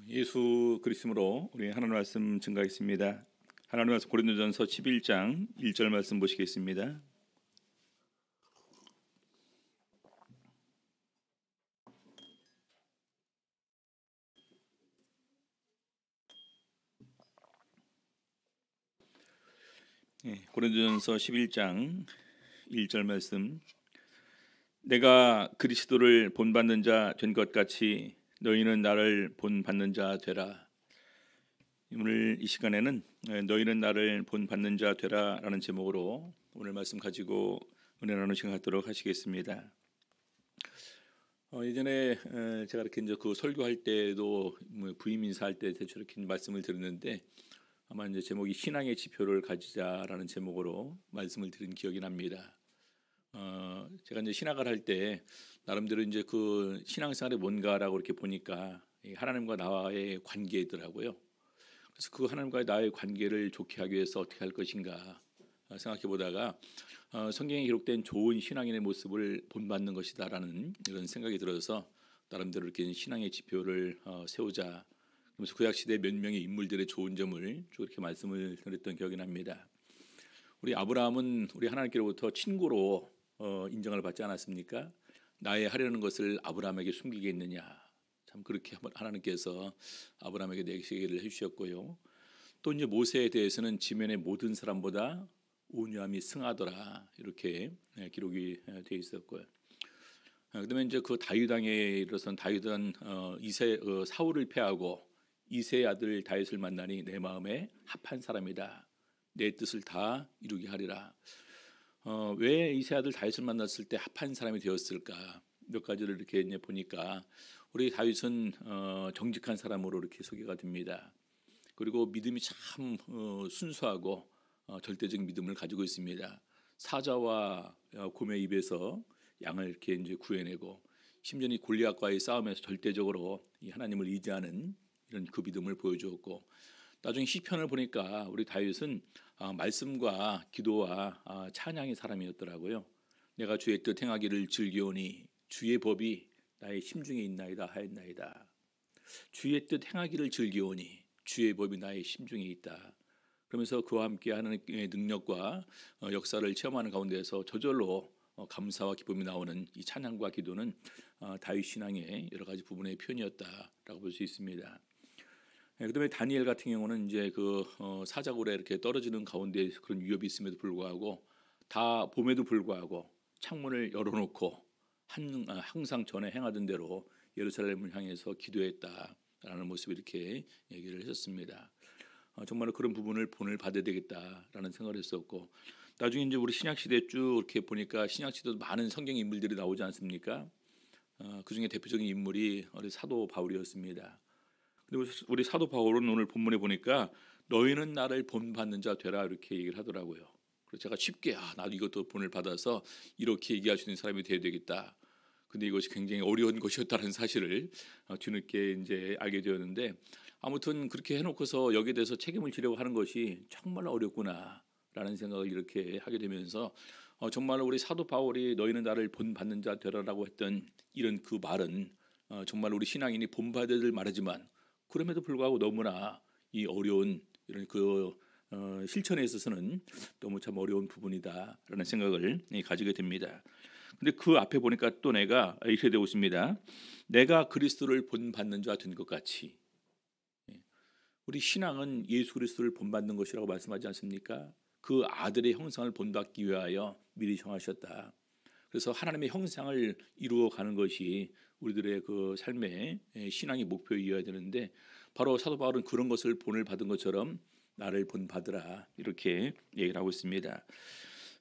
예수 그리스도로 우리 하나님 말씀 증가하겠습니다. 하나님 말씀 고린도전서 11장 1절 말씀 보시겠습니다. 고린도전서 11장 1절 말씀. 내가 그리스도를 본받는 자 된 것 같이 너희는 나를 본받는 자 되라. 오늘 이 시간에는 너희는 나를 본받는 자 되라라는 제목으로 오늘 말씀 가지고 은혜 나누는 시간 갖도록 하시겠습니다. 예전에 제가 이렇게 이제 그 설교할 때도 부임 인사할 때 대충 이렇게 말씀을 드렸는데 아마 이제 제목이 신앙의 지표를 가지자라는 제목으로 말씀을 드린 기억이 납니다. 제가 이제 신학을 할 때 나름대로 이제 그 신앙생활이 뭔가라고 이렇게 보니까 하나님과 나와의 관계더라고요. 그래서 그 하나님과의 나의 관계를 좋게 하기 위해서 어떻게 할 것인가 생각해 보다가 성경에 기록된 좋은 신앙인의 모습을 본받는 것이다라는 이런 생각이 들어서 나름대로 이렇게 신앙의 지표를 세우자. 그래서 구약 시대 몇 명의 인물들의 좋은 점을 쭉 이렇게 말씀을 드렸던 기억이 납니다. 우리 아브라함은 우리 하나님께로부터 친구로 인정을 받지 않았습니까? 나의 하려는 것을 아브라함에게 숨기겠느냐? 참 그렇게 하나님께서 아브라함에게 내시기를 해주셨고요. 또 이제 모세에 대해서는 지면의 모든 사람보다 온유함이 승하더라 이렇게 기록이 되어 있었고요. 그다음에 이제 그 다윗 왕에 이르러선 다윗은 사울을 패하고 이새의 아들 다윗을 만나니 내 마음에 합한 사람이다. 내 뜻을 다 이루게 하리라. 왜 이새 아들 다윗을 만났을 때 합한 사람이 되었을까? 몇 가지를 이렇게 이제 보니까 우리 다윗은 정직한 사람으로 이렇게 소개가 됩니다. 그리고 믿음이 참 순수하고 절대적인 믿음을 가지고 있습니다. 사자와 곰의 입에서 양을 이렇게 이제 구해내고 심지어 이 골리앗과의 싸움에서 절대적으로 이 하나님을 의지하는 이런 그 믿음을 보여주었고, 나중에 시편을 보니까 우리 다윗은 말씀과 기도와 찬양의 사람이었더라고요. 내가 주의 뜻 행하기를 즐기오니 주의 법이 나의 심중에 있나이다 하였나이다. 주의 뜻 행하기를 즐기오니 주의 법이 나의 심중에 있다. 그러면서 그와 함께 하나님의 능력과 역사를 체험하는 가운데서 저절로 감사와 기쁨이 나오는 이 찬양과 기도는 다윗 신앙의 여러 가지 부분의 표현이었다라고 볼 수 있습니다. 그다음에 다니엘 같은 경우는 이제 그 사자굴에 이렇게 떨어지는 가운데 그런 위협이 있음에도 불구하고 다 봄에도 불구하고 창문을 열어놓고 항상 전에 행하던 대로 예루살렘을 향해서 기도했다라는 모습을 이렇게 얘기를 했었습니다. 정말로 그런 부분을 본을 받아야 되겠다라는 생각을 했었고, 나중에 이제 우리 신약 시대 쭉 이렇게 보니까 신약 시대도 많은 성경 인물들이 나오지 않습니까? 그 중에 대표적인 인물이 우리 사도 바울이었습니다. 근데 우리 사도 바울은 오늘 본문에 보니까 너희는 나를 본받는 자 되라 이렇게 얘기를 하더라고요. 그래서 제가 쉽게 나도 이것도 본을 받아서 이렇게 얘기할 수 있는 사람이 되어야 되겠다. 근데 이것이 굉장히 어려운 것이었다는 사실을 뒤늦게 이제 알게 되었는데, 아무튼 그렇게 해놓고서 여기에 대해서 책임을 지려고 하는 것이 정말 어렵구나라는 생각을 이렇게 하게 되면서 정말로 우리 사도 바울이 너희는 나를 본받는 자 되라라고 했던 이런 그 말은 정말 우리 신앙인이 본받아야 될 말이지만 그럼에도 불구하고 너무나 이 어려운 이런 그 실천에 있어서는 너무 참 어려운 부분이다라는 생각을 가지게 됩니다. 근데 그 앞에 보니까 또 내가 이렇게 되고 있습니다. 내가 그리스도를 본받는 자 된 것 같이. 우리 신앙은 예수 그리스도를 본받는 것이라고 말씀하지 않습니까? 그 아들의 형상을 본받기 위하여 미리 정하셨다. 그래서 하나님의 형상을 이루어가는 것이 우리들의 그 삶의 신앙의 목표이어야 되는데, 바로 사도 바울은 그런 것을 본을 받은 것처럼 나를 본받으라 이렇게 얘기를 하고 있습니다.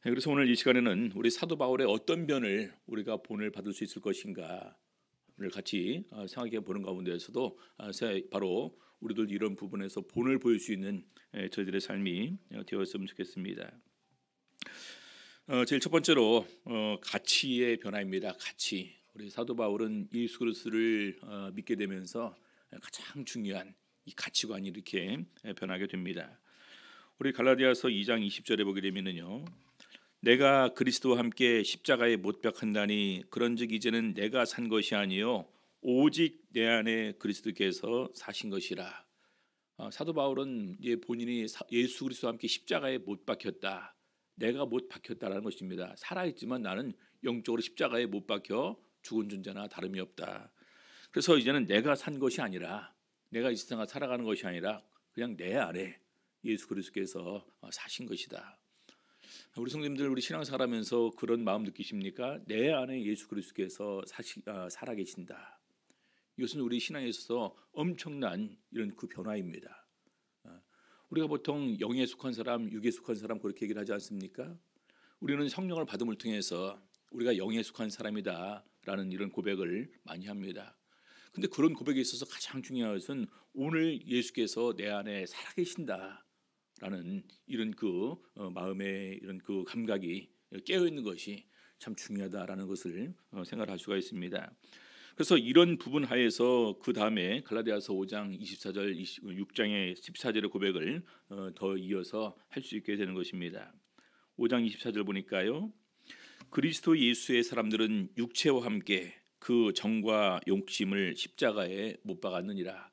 그래서 오늘 이 시간에는 우리 사도 바울의 어떤 변을 우리가 본을 받을 수 있을 것인가를 같이 생각해 보는 가운데에서도 바로 우리들 이런 부분에서 본을 보일 수 있는 저희들의 삶이 되었으면 좋겠습니다. 제일 첫 번째로 가치의 변화입니다. 가치. 우리 사도 바울은 예수 그리스도를 믿게 되면서 가장 중요한 이 가치관이 이렇게 변하게 됩니다. 우리 갈라디아서 2장 20절에 보게 되면은요, 내가 그리스도와 함께 십자가에 못 박힌다니 그런즉 이제는 내가 산 것이 아니요 오직 내 안에 그리스도께서 사신 것이라. 사도 바울은 이제 본인이 예수 그리스도와 함께 십자가에 못 박혔다. 내가 못 박혔다라는 것입니다. 살아있지만 나는 영적으로 십자가에 못 박혀 죽은 존재나 다름이 없다. 그래서 이제는 내가 산 것이 아니라, 내가 이 세상을 살아가는 것이 아니라 그냥 내 안에 예수 그리스도께서 사신 것이다. 우리 성도님들, 우리 신앙생활하면서 그런 마음 느끼십니까? 내 안에 예수 그리스도께서 살아계신다. 이것은 우리 신앙에 있어서 엄청난 이런 그 변화입니다. 우리가 보통 영에 속한 사람, 육에 속한 사람 그렇게 얘기를 하지 않습니까? 우리는 성령을 받음을 통해서 우리가 영에 속한 사람이다라는 이런 고백을 많이 합니다. 근데 그런 고백에 있어서 가장 중요한 것은 오늘 예수께서 내 안에 살아계신다라는 이런 그 마음의 이런 그 감각이 깨어 있는 것이 참 중요하다라는 것을 생각할 수가 있습니다. 그래서 이런 부분 하에서 그 다음에 갈라디아서 5장 24절 6장의 14절의 고백을 더 이어서 할 수 있게 되는 것입니다. 5장 24절 보니까요. 그리스도 예수의 사람들은 육체와 함께 그 정과 욕심을 십자가에 못 박았느니라.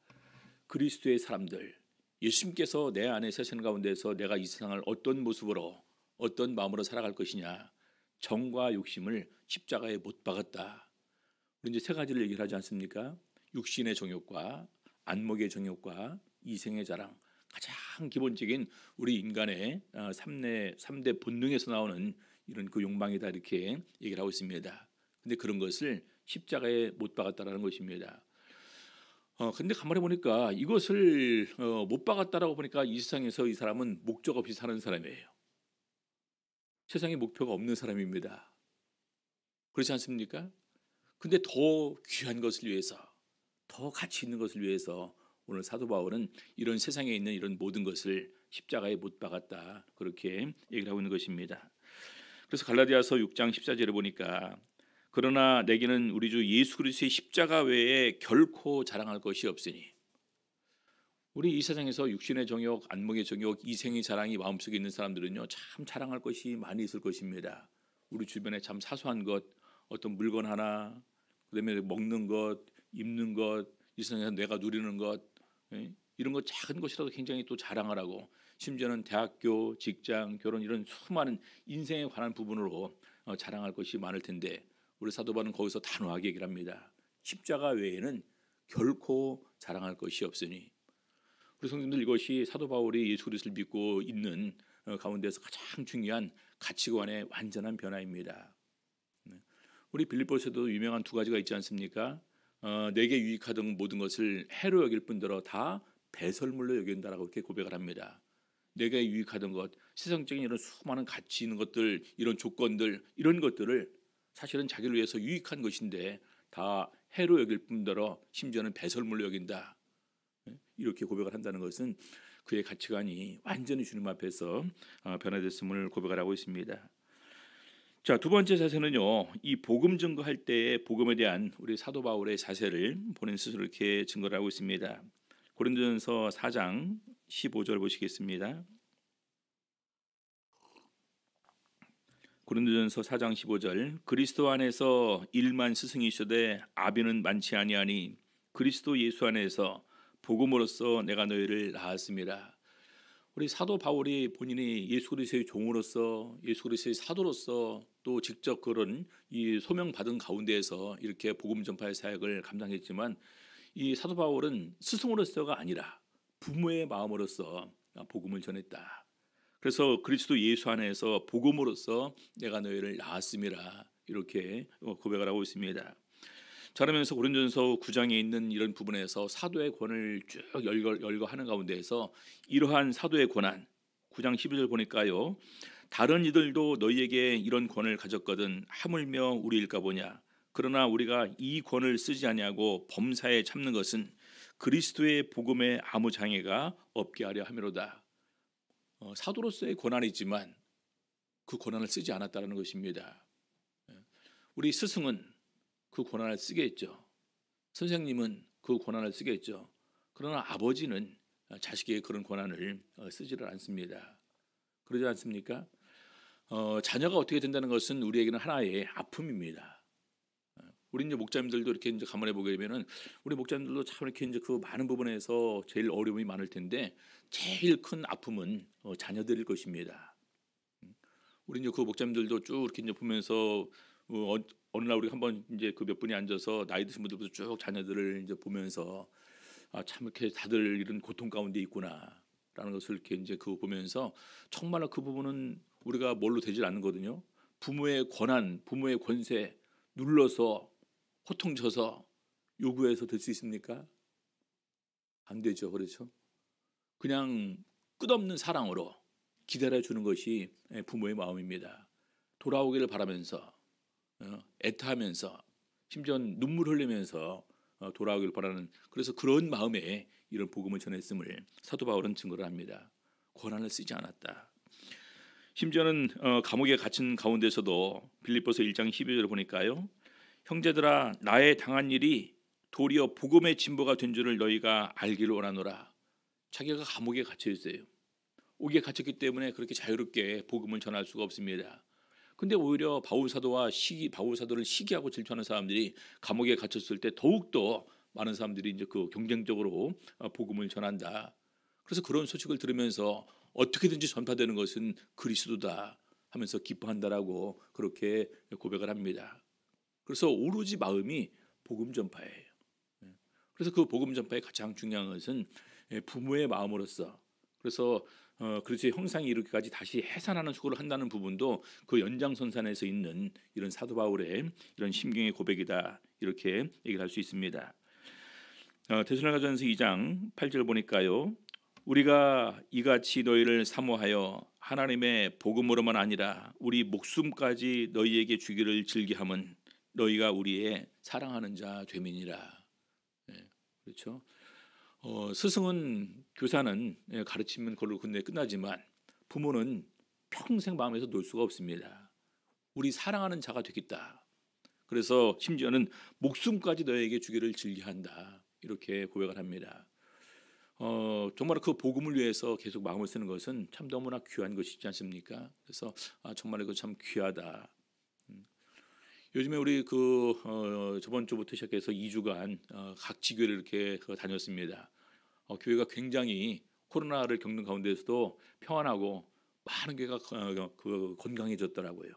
그리스도의 사람들, 예수님께서 내 안에 사시는 가운데서 내가 이 세상을 어떤 모습으로 어떤 마음으로 살아갈 것이냐, 정과 욕심을 십자가에 못 박았다. 우리 이제 세 가지를 얘기를 하지 않습니까? 육신의 정욕과 안목의 정욕과 이생의 자랑. 가장 기본적인 우리 인간의 3대 본능에서 나오는 이런 그 욕망이다, 이렇게 얘기를 하고 있습니다. 근데 그런 것을 십자가에 못 박았다라는 것입니다. 근데 가만히 보니까 이것을 못 박았다라고 보니까 이 세상에서 이 사람은 목적 없이 사는 사람이에요. 세상에 목표가 없는 사람입니다. 그렇지 않습니까? 근데 더 귀한 것을 위해서, 더 가치 있는 것을 위해서 오늘 사도 바울은 이런 세상에 있는 이런 모든 것을 십자가에 못 박았다, 그렇게 얘기를 하고 있는 것입니다. 그래서 갈라디아서 6장 14절에 보니까 그러나 내게는 우리 주 예수 그리스도의 십자가 외에 결코 자랑할 것이 없으니. 우리 이 세상에서 육신의 정욕, 안목의 정욕, 이생의 자랑이 마음속에 있는 사람들은요, 참 자랑할 것이 많이 있을 것입니다. 우리 주변에 참 사소한 것, 어떤 물건 하나, 그다음에 먹는 것, 입는 것, 이 세상에서 내가 누리는 것, 이런 것 작은 것이라도 굉장히 또 자랑을 하고, 심지어는 대학교, 직장, 결혼 이런 수많은 인생에 관한 부분으로 자랑할 것이 많을 텐데, 우리 사도 바울은 거기서 단호하게 얘기를 합니다. 십자가 외에는 결코 자랑할 것이 없으니. 우리 성도님들, 이것이 사도 바울이 예수 그리스도를 믿고 있는 가운데서 가장 중요한 가치관의 완전한 변화입니다. 우리 빌립보서도 유명한 두 가지가 있지 않습니까? 내게 유익하던 모든 것을 해로 여길 뿐더러 다 배설물로 여긴다라고 이렇게 고백을 합니다. 내게 유익하던 것, 세상적인 이런 수많은 가치 있는 것들, 이런 조건들, 이런 것들을 사실은 자기를 위해서 유익한 것인데 다 해로 여길 뿐더러 심지어는 배설물로 여긴다, 이렇게 고백을 한다는 것은 그의 가치관이 완전히 주님 앞에서 변화됐음을 고백을 하고 있습니다. 자, 두 번째 자세는요, 이 복음 증거할 때의 복음에 대한 우리 사도 바울의 자세를 본인 스스로 이렇게 증거를 하고 있습니다. 고린도전서 4장 15절 보시겠습니다. 고린도전서 4장 15절. 그리스도 안에서 일만 스승이시되 아비는 많지 아니하니 그리스도 예수 안에서 복음으로써 내가 너희를 낳았습니다. 우리 사도 바울이 본인이 예수 그리스도의 종으로서, 예수 그리스도의 사도로서 또 직접 그런 이 소명 받은 가운데에서 이렇게 복음 전파의 사역을 감당했지만, 이 사도 바울은 스승으로서가 아니라 부모의 마음으로서 복음을 전했다. 그래서 그리스도 예수 안에서 복음으로써 내가 너희를 낳았음이라, 이렇게 고백을 하고 있습니다. 그러면서 고린도전서 9장에 있는 이런 부분에서 사도의 권을 쭉 열거하는 가운데에서 이러한 사도의 권한, 9장 12절 보니까요, 다른 이들도 너희에게 이런 권을 가졌거든 하물며 우리일까 보냐. 그러나 우리가 이 권을 쓰지 아니하고 범사에 참는 것은 그리스도의 복음에 아무 장애가 없게 하려 함이로다. 사도로서의 권한이지만 그 권한을 쓰지 않았다는 것입니다. 우리 스승은 그 권한을 쓰겠죠. 선생님은 그 권한을 쓰겠죠. 그러나 아버지는 자식에게 그런 권한을 쓰지를 않습니다. 그러지 않습니까? 자녀가 어떻게 된다는 것은 우리에게는 하나의 아픔입니다. 우리 이제 목자님들도 이렇게 이제 가만히 보게 되면은 우리 목자님들도 참 이렇게 이제 그 많은 부분에서 제일 어려움이 많을 텐데 제일 큰 아픔은 자녀들일 것입니다. 우리 이제 그 목자님들도 쭉 이렇게 이제 보면서 어느 날 우리 한번 이제 그 몇 분이 앉아서 나이 드신 분들부터 쭉 자녀들을 이제 보면서 참 이렇게 다들 이런 고통 가운데 있구나라는 것을 이렇게 이제 그 보면서 정말로 그 부분은 우리가 뭘로 되질 않거든요. 부모의 권한, 부모의 권세 눌러서 호통쳐서 요구해서 될 수 있습니까? 안 되죠, 그렇죠? 그냥 끝없는 사랑으로 기다려주는 것이 부모의 마음입니다. 돌아오기를 바라면서 애타하면서 심지어 눈물 흘리면서 돌아오기를 바라는, 그래서 그런 마음에 이런 복음을 전했음을 사도 바울은 증거를 합니다. 권한을 쓰지 않았다. 심지어는 감옥에 갇힌 가운데서도 빌립보서 1장 12절을 보니까요, 형제들아 나의 당한 일이 도리어 복음의 진보가 된 줄을 너희가 알기를 원하노라. 자기가 감옥에 갇혀 있어요. 옥에 갇혔기 때문에 그렇게 자유롭게 복음을 전할 수가 없습니다. 근데 오히려 바울 사도를 시기하고 질투하는 사람들이 감옥에 갇혔을 때 더욱더 많은 사람들이 이제 그 경쟁적으로 복음을 전한다. 그래서 그런 소식을 들으면서 어떻게든지 전파되는 것은 그리스도다 하면서 기뻐한다라고 그렇게 고백을 합니다. 그래서 오로지 마음이 복음 전파예요. 그래서 그 복음 전파의 가장 중요한 것은 부모의 마음으로서, 그래서 그렇지 형상이 이렇게까지 다시 해산하는 수고를 한다는 부분도 그 연장선상에서 있는 이런 사도 바울의 이런 심경의 고백이다, 이렇게 얘기를 할 수 있습니다. 데살로니가전서 2장 8절 보니까요, 우리가 이같이 너희를 사모하여 하나님의 복음으로만 아니라 우리 목숨까지 너희에게 주기를 즐기함은 너희가 우리의 사랑하는 자 되민이라. 그렇죠. 스승은, 교사는 가르치면 그걸로 근데 끝나지만 부모는 평생 마음에서 놓을 수가 없습니다. 우리 사랑하는 자가 되겠다. 그래서 심지어는 목숨까지 너에게 주기를 즐겨한다, 이렇게 고백을 합니다. 정말 그 복음을 위해서 계속 마음을 쓰는 것은 참 너무나 귀한 것이지 않습니까? 그래서 정말 이거 참 귀하다. 요즘에 우리 저번 주부터 시작해서 2주간 각 지교를 이렇게 다녔습니다. 교회가 굉장히 코로나를 겪는 가운데서도 평안하고 많은 교회가 건강해졌더라고요.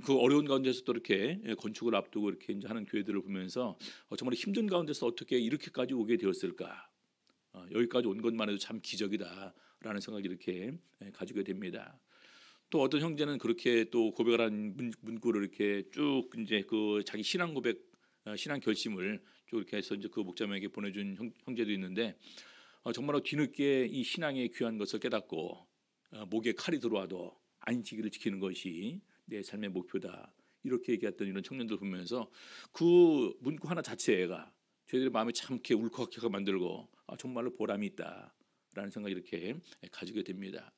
그 어려운 가운데서 또 이렇게 건축을 앞두고 이렇게 이제 하는 교회들을 보면서 정말 힘든 가운데서 어떻게 이렇게까지 오게 되었을까? 여기까지 온 것만 해도 참 기적이다라는 생각이 이렇게 가지게 됩니다. 또 어떤 형제는 그렇게 또 고백을 한 문구를 이렇게 쭉 이제 그 자기 신앙 고백, 신앙 결심을 쭉 이렇게 해서 이제 그 목자님에게 보내준 형제도 있는데, 정말로 뒤늦게 이 신앙의 귀한 것을 깨닫고 목에 칼이 들어와도 안식일을 지키는 것이 내 삶의 목표다, 이렇게 얘기했던 이런 청년들 보면서 그 문구 하나 자체가 저희들의 마음에 참 이렇게 울컥하게 만들고 정말로 보람이 있다라는 생각이 이렇게 가지게 됩니다.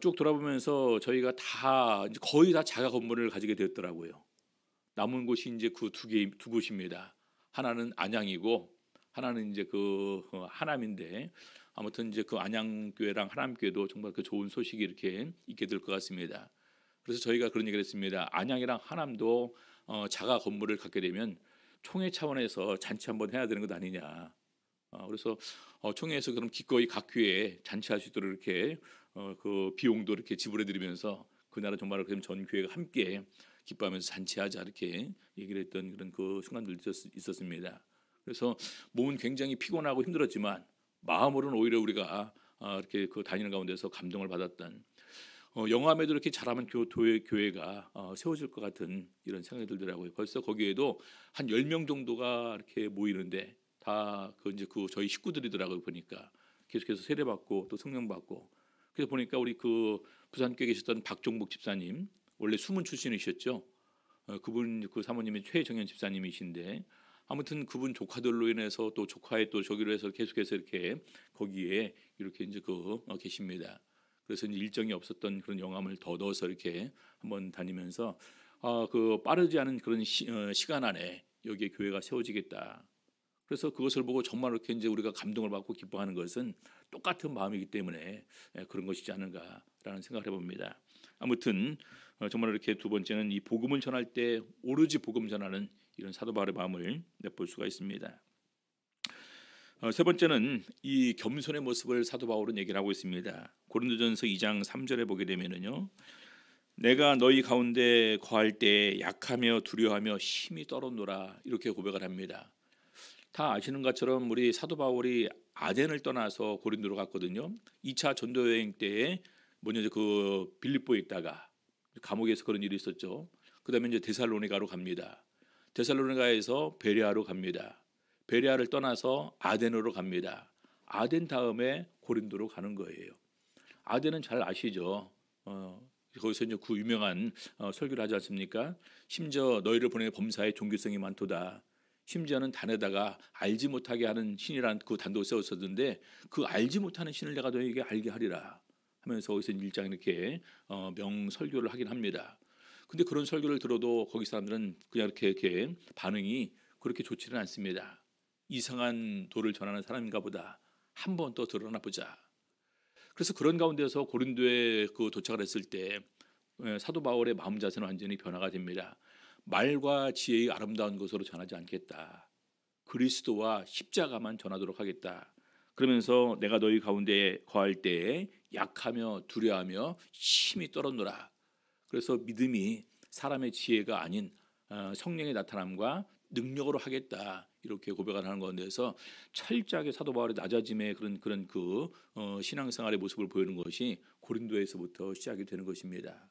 쭉 돌아보면서 저희가 다 이제 거의 다 자가 건물을 가지게 되었더라고요. 남은 곳이 이제 그 두 곳입니다. 하나는 안양이고 하나는 이제 하남인데, 아무튼 이제 그 안양교회랑 하남교회도 정말 그 좋은 소식이 이렇게 있게 될 것 같습니다. 그래서 저희가 그런 얘기를 했습니다. 안양이랑 하남도 자가 건물을 갖게 되면 총회 차원에서 잔치 한번 해야 되는 것 아니냐. 그래서 총회에서 그럼 기꺼이 각 교회에 잔치할 수 있도록 이렇게 그 비용도 이렇게 지불해드리면서 그날은 정말 그럼 전 교회가 함께 기뻐하면서 잔치하자, 이렇게 얘기를 했던 그런 그 순간들도 있었습니다. 그래서 몸은 굉장히 피곤하고 힘들었지만 마음으로는 오히려 우리가 이렇게 그 다니는 가운데서 감동을 받았던, 영암에도 이렇게 잘하면 교회가 세워질 것 같은 이런 생각이 들더라고요. 벌써 거기에도 한 10명 정도가 이렇게 모이는데 다 이제 저희 식구들이더라고요. 보니까 계속해서 세례받고 또 성령 받고. 그래서 보니까 우리 부산교에 계셨던 박종복 집사님, 원래 수문 출신이셨죠. 그분 사모님이 최정현 집사님이신데, 아무튼 그분 조카들로 인해서 또 조카의 또 저기로 해서 계속해서 이렇게 거기에 이렇게 이제 계십니다. 그래서 이제 일정이 없었던 그런 영암을 더 넣어서 이렇게 한번 다니면서 빠르지 않은 그런 시간 안에 여기에 교회가 세워지겠다. 그래서 그것을 보고 정말 이렇게 이제 우리가 감동을 받고 기뻐하는 것은 똑같은 마음이기 때문에 그런 것이지 않은가라는 생각을 해봅니다. 아무튼 정말 이렇게 두 번째는 이 복음을 전할 때 오로지 복음 전하는 이런 사도 바울의 마음을 엿볼 수가 있습니다. 세 번째는 이 겸손의 모습을 사도 바울은 얘기를 하고 있습니다. 고린도전서 2장 3절에 보게 되면은요, 내가 너희 가운데 거할 때 약하며 두려워하며 힘이 떨어노라, 이렇게 고백을 합니다. 다 아시는 것처럼 우리 사도 바울이 아덴을 떠나서 고린도로 갔거든요. 2차 전도 여행 때에 먼저 그 빌립보에 있다가 감옥에서 그런 일이 있었죠. 그다음에 이제 데살로니가로 갑니다. 데살로니가에서 베레아로 갑니다. 베레아를 떠나서 아덴으로 갑니다. 아덴 다음에 고린도로 가는 거예요. 아덴은 잘 아시죠? 거기서 이제 그 유명한 설교를 하지 않습니까? 심지어 너희를 보내 범사에 종교성이 많도다. 심지어는 단에다가 알지 못하게 하는 신이라는 그 단도 세웠었는데, 그 알지 못하는 신을 내가 너희에게 알게 하리라 하면서 거기서 일장 이렇게 명설교를 하긴 합니다. 근데 그런 설교를 들어도 거기 사람들은 그냥 이렇게 반응이 그렇게 좋지는 않습니다. 이상한 도를 전하는 사람인가 보다. 한 번 더 드러나 보자. 그래서 그런 가운데서 고린도에 도착을 했을 때 사도 바울의 마음 자세는 완전히 변화가 됩니다. 말과 지혜의 아름다운 것으로 전하지 않겠다. 그리스도와 십자가만 전하도록 하겠다. 그러면서 내가 너희 가운데 거할 때에 약하며 두려워하며 힘이 떨어노라. 그래서 믿음이 사람의 지혜가 아닌 성령의 나타남과 능력으로 하겠다, 이렇게 고백을 하는 가운데서 철저하게 사도 바울의 낮아짐의 그런 신앙생활의 모습을 보이는 것이 고린도에서부터 시작이 되는 것입니다.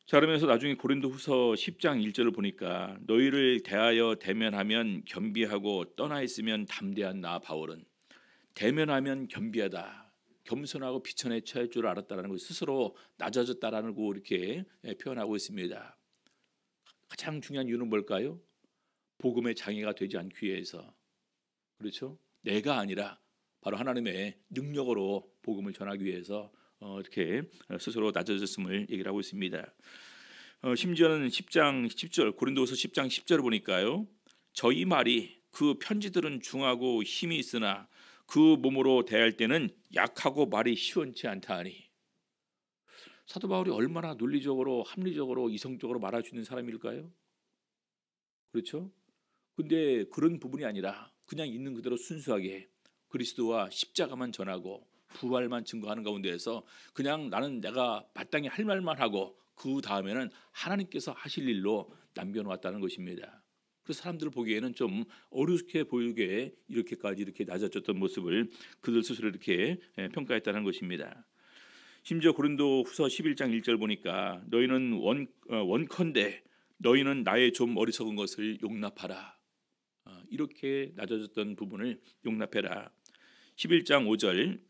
자, 그러면서 나중에 고린도후서 10장 1절을 보니까 너희를 대하여 대면하면 겸비하고 떠나 있으면 담대한 나 바울은, 대면하면 겸비하다, 겸손하고 비천에 처할 줄 알았다라는 것, 스스로 낮아졌다라는 거 이렇게 표현하고 있습니다. 가장 중요한 이유는 뭘까요? 복음의 장애가 되지 않기 위해서. 그렇죠? 내가 아니라 바로 하나님의 능력으로 복음을 전하기 위해서 이렇게 스스로 낮아졌음을 얘기를 하고 있습니다. 심지어는 10장 10절, 고린도후서 10장 10절을 보니까요, 저희 말이 그 편지들은 중하고 힘이 있으나 그 몸으로 대할 때는 약하고 말이 시원치 않다 하니. 사도 바울이 얼마나 논리적으로 합리적으로 이성적으로 말할 수 있는 사람일까요? 그렇죠? 근데 그런 부분이 아니라 그냥 있는 그대로 순수하게 그리스도와 십자가만 전하고 부활만 증거하는 가운데에서 그냥 나는 내가 마땅히 할 말만 하고 그 다음에는 하나님께서 하실 일로 남겨놓았다는 것입니다. 그래서 사람들 보기에는 좀 어렵게 보이게 이렇게까지 이렇게 낮아졌던 모습을 그들 스스로 이렇게 평가했다는 것입니다. 심지어 고린도후서 11장 1절 보니까 너희는 원컨대 너희는 나의 좀 어리석은 것을 용납하라. 이렇게 낮아졌던 부분을 용납해라. 11장 5절,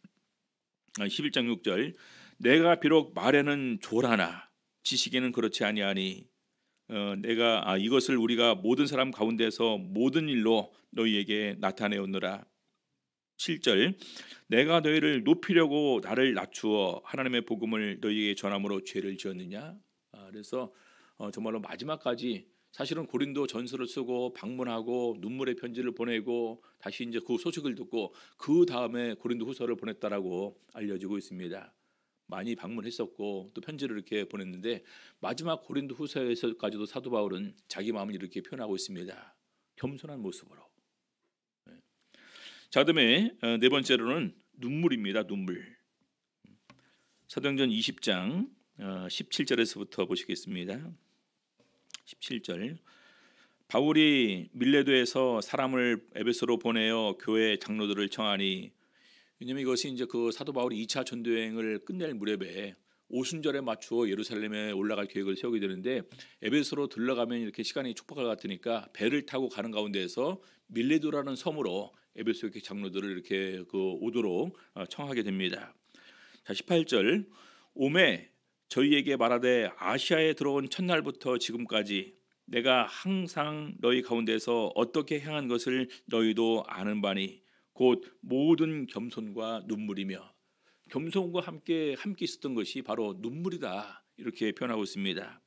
11장 6절, 내가 비록 말에는 조라나 지식에는 그렇지 아니하니 내가 이것을 우리가 모든 사람 가운데서 모든 일로 너희에게 나타내었노라. 7절, 내가 너희를 높이려고 나를 낮추어 하나님의 복음을 너희에게 전함으로 죄를 지었느냐. 그래서 정말로 마지막까지 사실은 고린도 전서를 쓰고 방문하고 눈물의 편지를 보내고 다시 이제 그 소식을 듣고 그 다음에 고린도 후서를 보냈다라고 알려지고 있습니다. 많이 방문했었고 또 편지를 이렇게 보냈는데 마지막 고린도 후서에서까지도 사도 바울은 자기 마음을 이렇게 표현하고 있습니다. 겸손한 모습으로. 자, 그다음에 네 번째로는 눈물입니다. 눈물. 사도행전 20장 17절에서부터 보시겠습니다. 17절, 바울이 밀레도에서 사람을 에베소로 보내어 교회 장로들을 청하니, 왜냐하면 이것이 이제 그 사도 바울이 2차 전도여행을 끝낼 무렵에 오순절에 맞추어 예루살렘에 올라갈 계획을 세우게 되는데 에베소로 들러가면 이렇게 시간이 촉박할 것 같으니까 배를 타고 가는 가운데에서 밀레도라는 섬으로 에베소 장로들을 이렇게 오도록 청하게 됩니다. 자, 18절, 오매 저희에게 말하되 아시아에 들어온 첫날부터 지금까지 내가 항상 너희 가운데서 어떻게 행한 것을 너희도 아는 바니 곧 모든 겸손과 눈물이며, 겸손과 함께 있었던 것이 바로 눈물이다, 이렇게 표현하고 있습니다.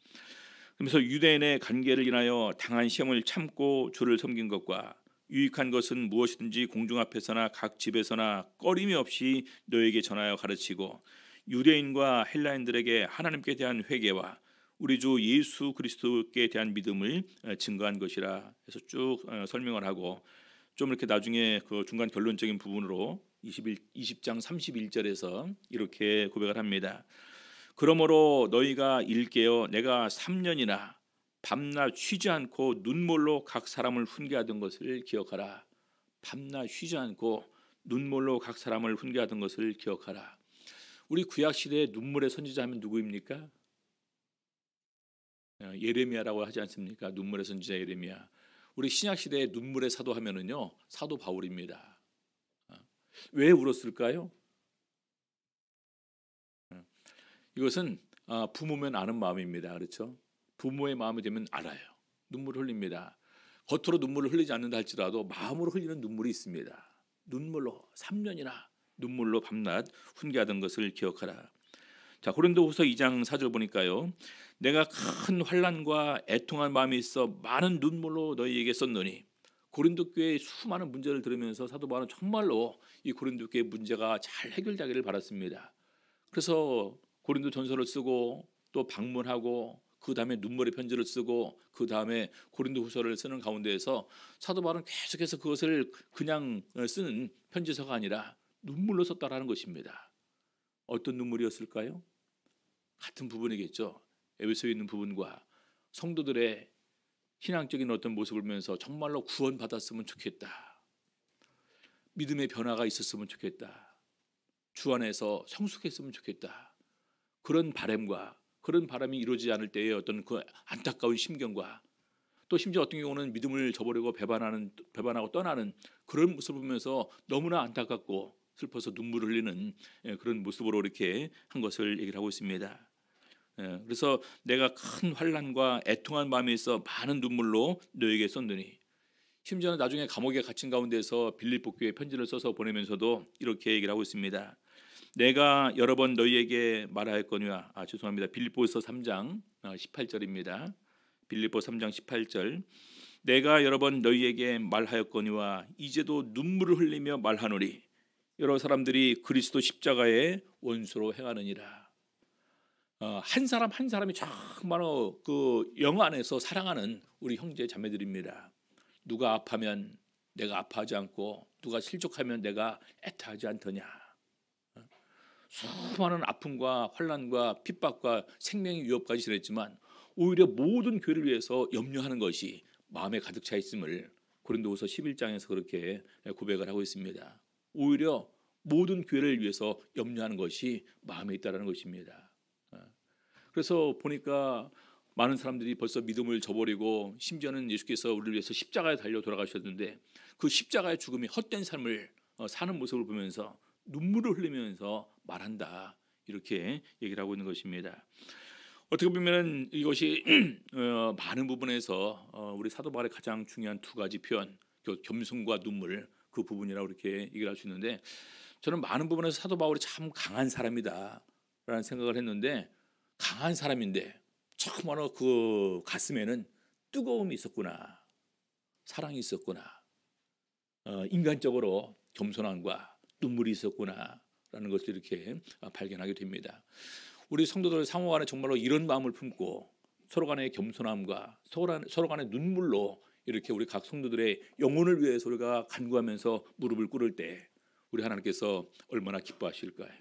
그래서 유대인의 관계를 인하여 당한 시험을 참고 주를 섬긴 것과 유익한 것은 무엇이든지 공중 앞에서나 각 집에서나 꺼림이 없이 너에게 전하여 가르치고 유대인과 헬라인들에게 하나님께 대한 회개와 우리 주 예수 그리스도께 대한 믿음을 증거한 것이라 해서 쭉 설명을 하고, 좀 이렇게 나중에 그 중간 결론적인 부분으로 20장 31절에서 이렇게 고백을 합니다. 그러므로 너희가 일깨어 내가 3년이나 밤낮 쉬지 않고 눈물로 각 사람을 훈계하던 것을 기억하라. 밤낮 쉬지 않고 눈물로 각 사람을 훈계하던 것을 기억하라. 우리 구약 시대의 눈물의 선지자 하면 누구입니까? 예레미야라고 하지 않습니까? 눈물의 선지자 예레미야. 우리 신약 시대의 눈물의 사도 하면은요, 사도 바울입니다. 왜 울었을까요? 이것은 부모면 아는 마음입니다. 그렇죠? 부모의 마음이 되면 알아요. 눈물을 흘립니다. 겉으로 눈물을 흘리지 않는다 할지라도 마음으로 흘리는 눈물이 있습니다. 눈물로 3년이나 눈물로 밤낮 훈계하던 것을 기억하라. 자, 고린도후서 2장 4절 보니까요, 내가 큰 환난과 애통한 마음이 있어 많은 눈물로 너희에게 썼노니. 고린도 교회의 수많은 문제를 들으면서 사도 바울은 정말로 이 고린도 교회 문제가 잘 해결되기를 바랐습니다. 그래서 고린도 전서를 쓰고 또 방문하고 그 다음에 눈물의 편지를 쓰고 그 다음에 고린도 후서를 쓰는 가운데에서 사도 바울은 계속해서 그것을 그냥 쓰는 편지서가 아니라 눈물로 썼다라는 것입니다. 어떤 눈물이었을까요? 같은 부분이겠죠. 에베소에 있는 부분과 성도들의 신앙적인 어떤 모습을 보면서 정말로 구원받았으면 좋겠다. 믿음의 변화가 있었으면 좋겠다. 주 안에서 성숙했으면 좋겠다. 그런 바람과 그런 바람이 이루어지지 않을 때의 어떤 그 안타까운 심경과 또 심지어 어떤 경우는 믿음을 저버리고 배반하고 떠나는 그런 모습을 보면서 너무나 안타깝고 슬퍼서 눈물을 흘리는 그런 모습으로 이렇게 한 것을 얘기를 하고 있습니다. 그래서 내가 큰 환난과 애통한 마음에 있어 많은 눈물로 너에게 썼더니, 심지어는 나중에 감옥에 갇힌 가운데서 빌립보 교회에 편지를 써서 보내면서도 이렇게 얘기를 하고 있습니다. 내가 여러 번 너희에게 말하였거니와, 죄송합니다. 빌립보서 3장 18절입니다. 빌립보 3장 18절. 내가 여러 번 너희에게 말하였거니와 이제도 눈물을 흘리며 말하노니 여러 사람들이 그리스도 십자가의 원수로 행하느니라. 한 사람 한 사람이 정말로 그 영 안에서 사랑하는 우리 형제 자매들입니다. 누가 아파하면 내가 아파하지 않고 누가 실족하면 내가 애타하지 않더냐. 수많은 아픔과 환난과 핍박과 생명의 위협까지 지냈지만 오히려 모든 교회를 위해서 염려하는 것이 마음에 가득 차 있음을 고린도후서 11장에서 그렇게 고백을 하고 있습니다. 오히려 모든 교회를 위해서 염려하는 것이 마음에 있다는 것입니다. 그래서 보니까 많은 사람들이 벌써 믿음을 저버리고 심지어는 예수께서 우리를 위해서 십자가에 달려 돌아가셨는데 그 십자가의 죽음이 헛된 삶을 사는 모습을 보면서 눈물을 흘리면서 말한다, 이렇게 얘기를 하고 있는 것입니다. 어떻게 보면 이것이 많은 부분에서 우리 사도 바울의 가장 중요한 두 가지 표현, 겸손과 눈물, 그 부분이라고 이렇게 얘기를 할 수 있는데, 저는 많은 부분에서 사도 바울이 참 강한 사람이다라는 생각을 했는데, 강한 사람인데 정말로 그 가슴에는 뜨거움이 있었구나, 사랑이 있었구나, 인간적으로 겸손함과 눈물이 있었구나라는 것을 이렇게 발견하게 됩니다. 우리 성도들 상호 간에 정말로 이런 마음을 품고 서로 간의 겸손함과 서로 간의 눈물로 이렇게 우리 각 성도들의 영혼을 위해서 우리가 간구하면서 무릎을 꿇을 때 우리 하나님께서 얼마나 기뻐하실까요?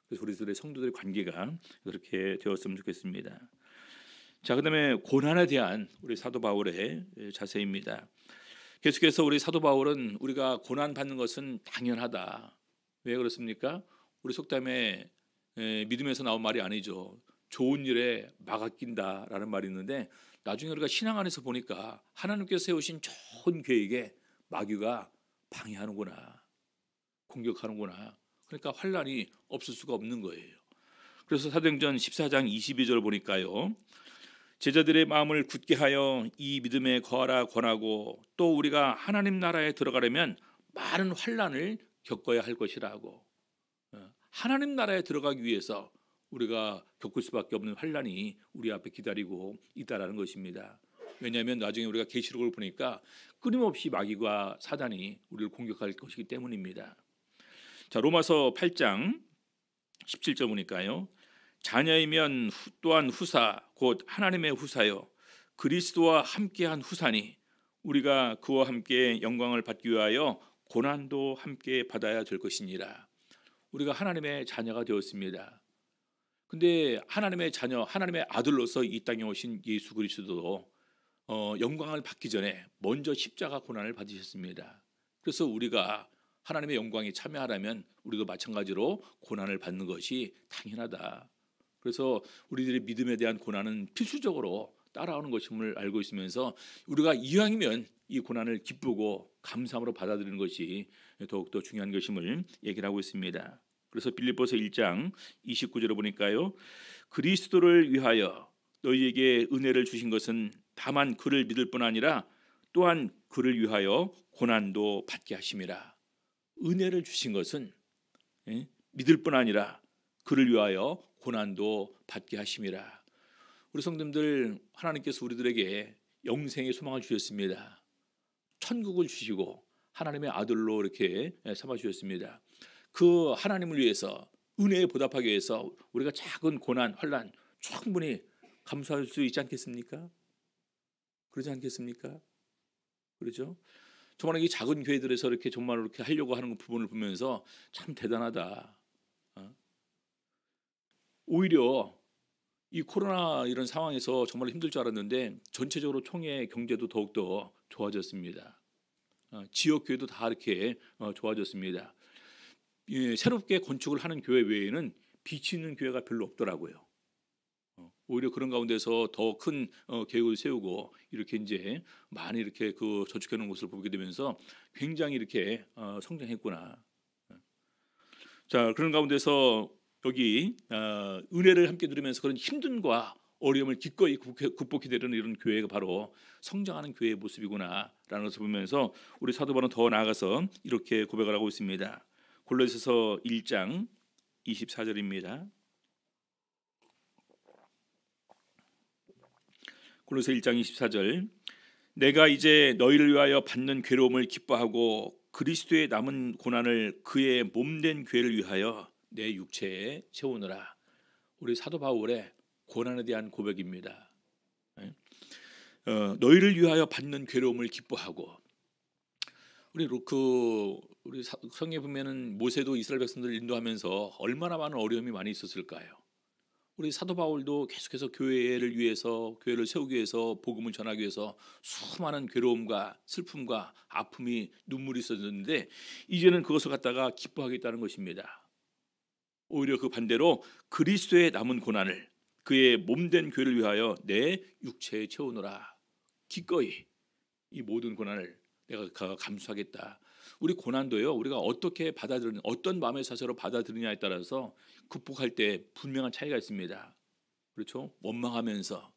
그래서 우리들의 성도들의 관계가 그렇게 되었으면 좋겠습니다. 자, 그다음에 고난에 대한 우리 사도 바울의 자세입니다. 계속해서 우리 사도 바울은 우리가 고난 받는 것은 당연하다. 왜 그렇습니까? 우리 속담에 믿음에서 나온 말이 아니죠. 좋은 일에 막아 낀다라는 말이 있는데, 나중에 우리가 신앙 안에서 보니까 하나님께서 세우신 좋은 계획에 마귀가 방해하는구나, 공격하는구나. 그러니까 환난이 없을 수가 없는 거예요. 그래서 사도행전 14장 22절 보니까요, 제자들의 마음을 굳게 하여 이 믿음에 거하라 권하고 또 우리가 하나님 나라에 들어가려면 많은 환난을 겪어야 할 것이라고. 하나님 나라에 들어가기 위해서 우리가 겪을 수밖에 없는 환난이 우리 앞에 기다리고 있다라는 것입니다. 왜냐하면 나중에 우리가 계시록을 보니까 끊임없이 마귀와 사단이 우리를 공격할 것이기 때문입니다. 자, 로마서 8장 17절 보니까요. 자녀이면 또한 후사 곧 하나님의 후사요 그리스도와 함께한 후사니 우리가 그와 함께 영광을 받기 위하여 고난도 함께 받아야 될 것이니라. 우리가 하나님의 자녀가 되었습니다. 근데 하나님의 자녀, 하나님의 아들로서 이 땅에 오신 예수 그리스도도 영광을 받기 전에 먼저 십자가 고난을 받으셨습니다. 그래서 우리가 하나님의 영광에 참여하려면 우리도 마찬가지로 고난을 받는 것이 당연하다. 그래서 우리들의 믿음에 대한 고난은 필수적으로 따라오는 것임을 알고 있으면서 우리가 이왕이면 이 고난을 기쁘고 감사함으로 받아들이는 것이 더욱더 중요한 것임을 얘기를 하고 있습니다. 그래서 빌립보서 1장 29절을 보니까요. 그리스도를 위하여 너희에게 은혜를 주신 것은 다만 그를 믿을 뿐 아니라 또한 그를 위하여 고난도 받게 하심이라. 은혜를 주신 것은 믿을 뿐 아니라 그를 위하여 고난도 받게 하심이라. 우리 성도님들, 하나님께서 우리들에게 영생의 소망을 주셨습니다. 천국을 주시고 하나님의 아들로 이렇게 삼아 주셨습니다. 그 하나님을 위해서 은혜에 보답하기 위해서 우리가 작은 고난, 환난 충분히 감수할 수 있지 않겠습니까? 그러지 않겠습니까? 그렇죠? 정말 이 작은 교회들에서 이렇게 정말 이렇게 하려고 하는 부분을 보면서 참 대단하다. 오히려 이 코로나 이런 상황에서 정말 힘들 줄 알았는데 전체적으로 총회 경제도 더욱더 좋아졌습니다. 지역 교회도 다 이렇게 좋아졌습니다. 새롭게 건축을 하는 교회 외에는 빛이 있는 교회가 별로 없더라고요. 오히려 그런 가운데서 더 큰 계획을 세우고 이렇게 이제 많이 이렇게 그 저축해 놓은 것을 보게 되면서 굉장히 이렇게 성장했구나. 자, 그런 가운데서 여기 은혜를 함께 누리면서 그런 힘듦과 어려움을 기꺼이 극복해 내려는 이런 교회가 바로 성장하는 교회의 모습이구나라는 것을 보면서 우리 사도 바울은 더 나아가서 이렇게 고백을 하고 있습니다. 골로새서 1장 24절입니다. 골로새 1장 24절 내가 이제 너희를 위하여 받는 괴로움을 기뻐하고 그리스도의 남은 고난을 그의 몸된 교회를 위하여 내 육체에 채우느라. 우리 사도 바울의 고난에 대한 고백입니다. 너희를 위하여 받는 괴로움을 기뻐하고 우리 성경에 보면은 모세도 이스라엘 백성들을 인도하면서 얼마나 많은 어려움이 많이 있었을까요? 우리 사도 바울도 계속해서 교회를 위해서 교회를 세우기 위해서 복음을 전하기 위해서 수많은 괴로움과 슬픔과 아픔이 눈물이 있었는데 이제는 그것을 갖다가 기뻐하겠다는 것입니다. 오히려 그 반대로 그리스도의 남은 고난을 그의 몸된 교회를 위하여 내 육체에 채우노라. 기꺼이 이 모든 고난을 내가 감수하겠다. 우리 고난도요, 우리가 어떻게 받아들이는, 어떤 마음의 사세로 받아들이냐에 따라서 극복할 때 분명한 차이가 있습니다. 그렇죠? 원망하면서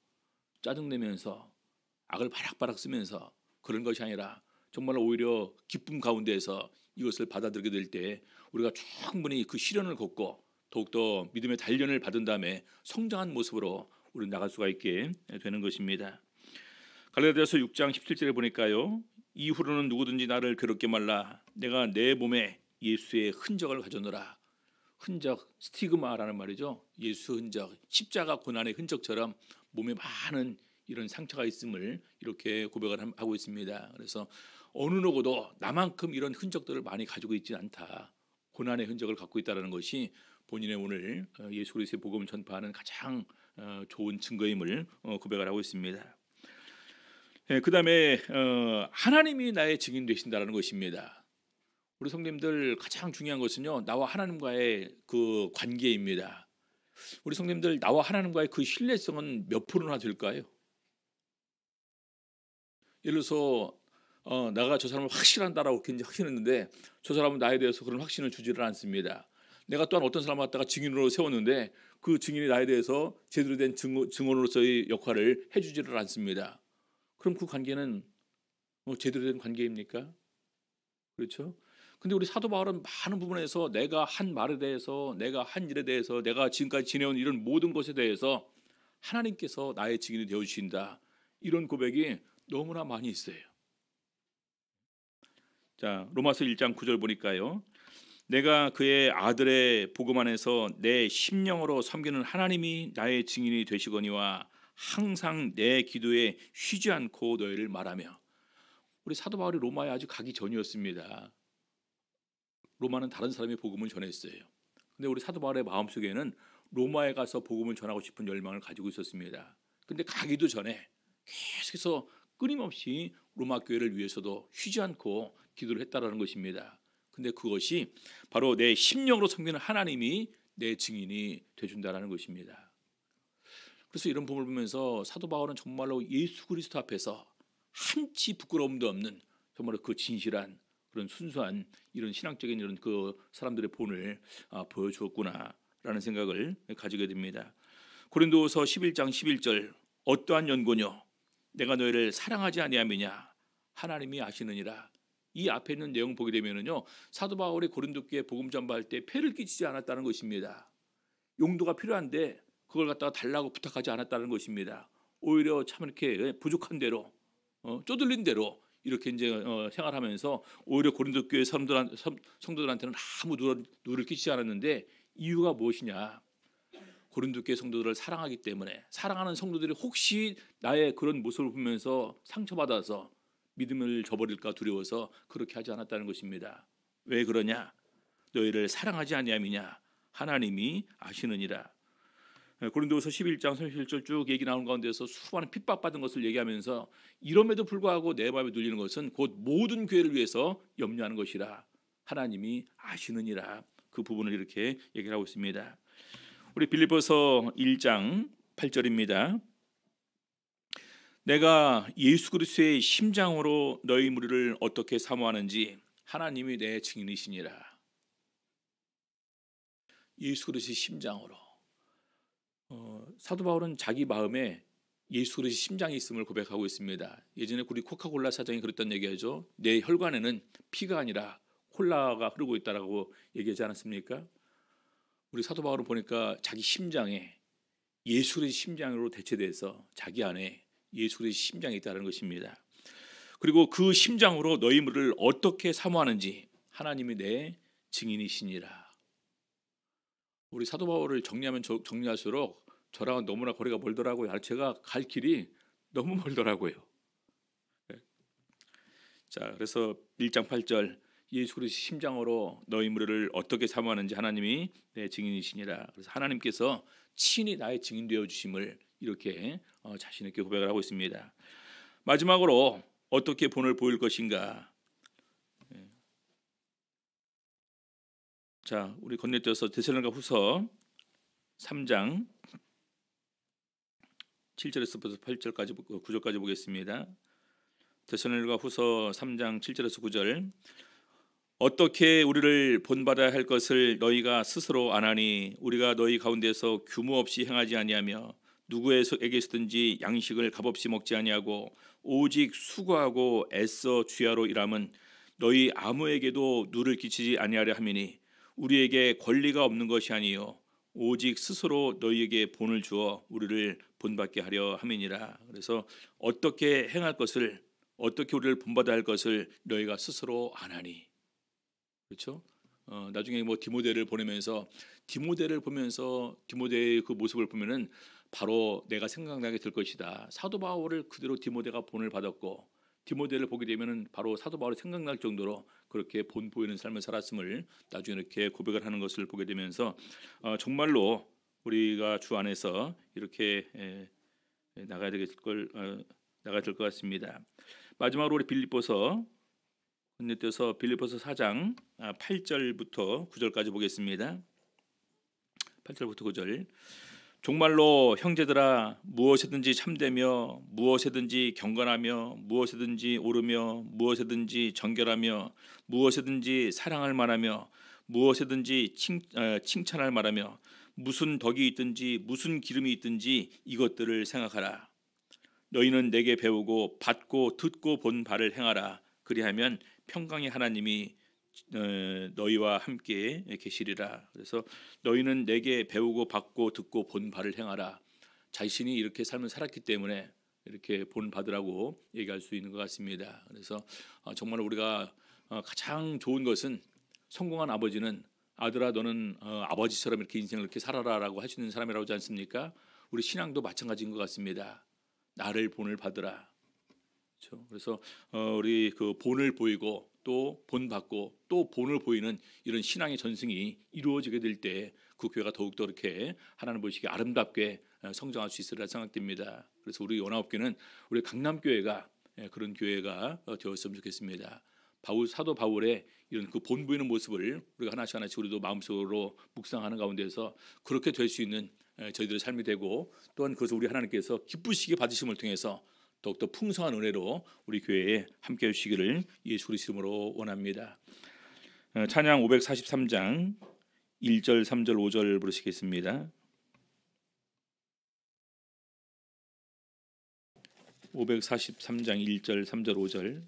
짜증내면서 악을 바락바락 쓰면서 그런 것이 아니라 정말 오히려 기쁨 가운데에서 이것을 받아들이게 될 때 우리가 충분히 그 시련을 겪고 더욱더 믿음의 단련을 받은 다음에 성장한 모습으로 우리 나갈 수가 있게 되는 것입니다. 갈라디아서 6장 17절에 보니까요. 이후로는 누구든지 나를 괴롭게 말라. 내가 내 몸에 예수의 흔적을 가져노라. 흔적, 스티그마라는 말이죠. 예수 흔적, 십자가 고난의 흔적처럼 몸에 많은 이런 상처가 있음을 이렇게 고백을 하고 있습니다. 그래서 어느 누구도 나만큼 이런 흔적들을 많이 가지고 있지 않다. 고난의 흔적을 갖고 있다는 것이 본인의 오늘 예수 그리스도의 복음을 전파하는 가장 좋은 증거임을 고백을 하고 있습니다. 그 다음에 하나님이 나의 증인 되신다는 것입니다. 우리 성도님들 가장 중요한 것은요, 나와 하나님과의 그 관계입니다. 우리 성도님들 나와 하나님과의 그 신뢰성은 몇 프로나 될까요? 예를 들어서 내가 저 사람을 확신한다라고 굉장히 확신했는데 저 사람은 나에 대해서 그런 확신을 주지를 않습니다. 내가 또한 어떤 사람을 갖다가 증인으로 세웠는데 그 증인이 나에 대해서 제대로 된 증언으로서의 역할을 해주지를 않습니다. 그럼 그 관계는 제대로 된 관계입니까? 그렇죠? 근데 우리 사도 바울은 많은 부분에서 내가 한 말에 대해서, 내가 한 일에 대해서, 내가 지금까지 지내온 이런 모든 것에 대해서 하나님께서 나의 증인이 되어 주신다. 이런 고백이 너무나 많이 있어요. 자, 로마서 1장 9절 보니까요. 내가 그의 아들의 복음 안에서 내 심령으로 섬기는 하나님이 나의 증인이 되시거니와 항상 내 기도에 쉬지 않고 너희를 말하며. 우리 사도 바울이 로마에 아직 가기 전이었습니다. 로마는 다른 사람이 복음을 전했어요. 근데 우리 사도 바울의 마음속에는 로마에 가서 복음을 전하고 싶은 열망을 가지고 있었습니다. 근데 가기도 전에 계속해서 끊임없이 로마 교회를 위해서도 쉬지 않고 기도를 했다라는 것입니다. 근데 그것이 바로 내 심령으로 섬기는 하나님이 내 증인이 되준다라는 것입니다. 그래서 이런 부분을 보면서 사도 바울은 정말로 예수 그리스도 앞에서 한치 부끄러움도 없는 정말로 그 진실한 그런 순수한 이런 신앙적인 이런 그 사람들의 본을 보여주었구나라는 생각을 가지게 됩니다. 고린도후서 11장 11절 어떠한 연고뇨 내가 너희를 사랑하지 아니함이냐 하나님이 아시느니라. 이 앞에 있는 내용 보게 되면은요 사도 바울이 고린도 교회에 복음 전파할 때 폐를 끼치지 않았다는 것입니다. 용도가 필요한데 그걸 갖다가 달라고 부탁하지 않았다는 것입니다. 오히려 참 이렇게 부족한 대로 쪼들린 대로 이렇게 이제 생활하면서 오히려 고린도 교회 성도들한테는 아무 누를 끼치지 않았는데 이유가 무엇이냐? 고린도 교회 성도들을 사랑하기 때문에 사랑하는 성도들이 혹시 나의 그런 모습을 보면서 상처받아서 믿음을 저버릴까 두려워서 그렇게 하지 않았다는 것입니다. 왜 그러냐? 너희를 사랑하지 아니함이냐? 하나님이 아시느니라. 고린도후서 11장 31절 쭉 얘기 나오는 가운데서 수많은 핍박받은 것을 얘기하면서 이럼에도 불구하고 내 마음에 눌리는 것은 곧 모든 교회를 위해서 염려하는 것이라 하나님이 아시느니라. 그 부분을 이렇게 얘기를 하고 있습니다. 우리 빌립보서 1장 8절입니다. 내가 예수 그리스도의 심장으로 너희 무리를 어떻게 사모하는지 하나님이 내 증인이시니라. 예수 그리스도의 심장으로. 사도 바울은 자기 마음에 예수 그리스도의 심장이 있음을 고백하고 있습니다. 예전에 우리 코카콜라 사장이 그랬던 얘기하죠. 내 혈관에는 피가 아니라 콜라가 흐르고 있다라고 얘기하지 않았습니까? 우리 사도 바울을 보니까 자기 심장에 예수 그리스도의 심장으로 대체돼서 자기 안에 예수 그리스도의 심장이 있다는 것입니다. 그리고 그 심장으로 너희 무리를 어떻게 사모하는지 하나님이 내 증인이시니라. 우리 사도 바울을 정리하면 정리할수록 저랑은 너무나 거리가 멀더라고요. 제가 갈 길이 너무 멀더라고요. 자, 그래서 1장 8절 예수 그리스도 심장으로 너희 무리를 어떻게 사모하는지 하나님이 내 증인이시니라. 그래서 하나님께서 친히 나의 증인 되어 주심을 이렇게 자신 있게 고백을 하고 있습니다. 마지막으로 어떻게 본을 보일 것인가? 자, 우리 건너뛰어서 데살로니가후서 3장 7절에서부터 8절까지 9절까지 보겠습니다. 데살로니가후서 3장 7절에서 9절 어떻게 우리를 본받아야 할 것을 너희가 스스로 아나니 우리가 너희 가운데서 규모 없이 행하지 아니하며 누구에게서든지 양식을 값없이 먹지 아니하고 오직 수고하고 애써 주야로 일함은 너희 아무에게도 누를 끼치지 아니하려 함이니 우리에게 권리가 없는 것이 아니요 오직 스스로 너희에게 본을 주어 우리를 본받게 하려 함이니라. 그래서 어떻게 행할 것을 어떻게 우리를 본받아야 할 것을 너희가 스스로 아나니. 그렇죠? 나중에 뭐 디모데를 보내면서 디모데를 보면서 디모데의 그 모습을 보면은 바로 내가 생각나게 될 것이다. 사도 바울을 그대로 디모데가 본을 받았고 디모데를 보게 되면은 바로 사도 바울이 생각날 정도로 그렇게 본 보이는 삶을 살았음을 나중에 이렇게 고백을 하는 것을 보게 되면서 정말로 우리가 주 안에서 이렇게 나가야 될 것 같습니다. 마지막으로 우리 빌립보서 4장 8절부터 9절까지 보겠습니다. 8절부터 9절 정말로 형제들아 무엇이든지 참되며 무엇이든지 경건하며 무엇이든지 옳으며 무엇이든지 정결하며 무엇이든지 사랑할 만하며 무엇이든지 칭찬할 만하며 무슨 덕이 있든지 무슨 기름이 있든지 이것들을 생각하라. 너희는 내게 배우고 받고 듣고 본 바를 행하라. 그리하면 평강의 하나님이 너희와 함께 계시리라. 그래서 너희는 내게 배우고 받고 듣고 본 바를 행하라. 자신이 이렇게 삶을 살았기 때문에 이렇게 본 바더라고 얘기할 수 있는 것 같습니다. 그래서 정말 우리가 가장 좋은 것은 성공한 아버지는 아들아 너는 아버지처럼 이렇게 인생을 이렇게 살아라라고 하시는 사람이라고 하지 않습니까? 우리 신앙도 마찬가지인 것 같습니다. 나를 본을 받으라. 그렇죠? 그래서 우리 그 본을 보이고 또 본받고 또 본을 보이는 이런 신앙의 전승이 이루어지게 될 때 그 교회가 더욱더 이렇게 하나님 보시기에 아름답게 성장할 수 있으리라 생각됩니다. 그래서 우리 연합교회는 우리 강남교회가 그런 교회가 되었으면 좋겠습니다. 사도 바울의 이런 그 본 보이는 모습을 우리가 하나씩 하나씩 우리도 마음속으로 묵상하는 가운데서 그렇게 될 수 있는 저희들의 삶이 되고, 또한 그것을 우리 하나님께서 기쁘시게 받으심을 통해서 더욱더 풍성한 은혜로 우리 교회에 함께 해주시기를 예수 그리스도 이름으로 원합니다. 찬양 543장 1절 3절 5절 부르시겠습니다. 543장 1절 3절 5절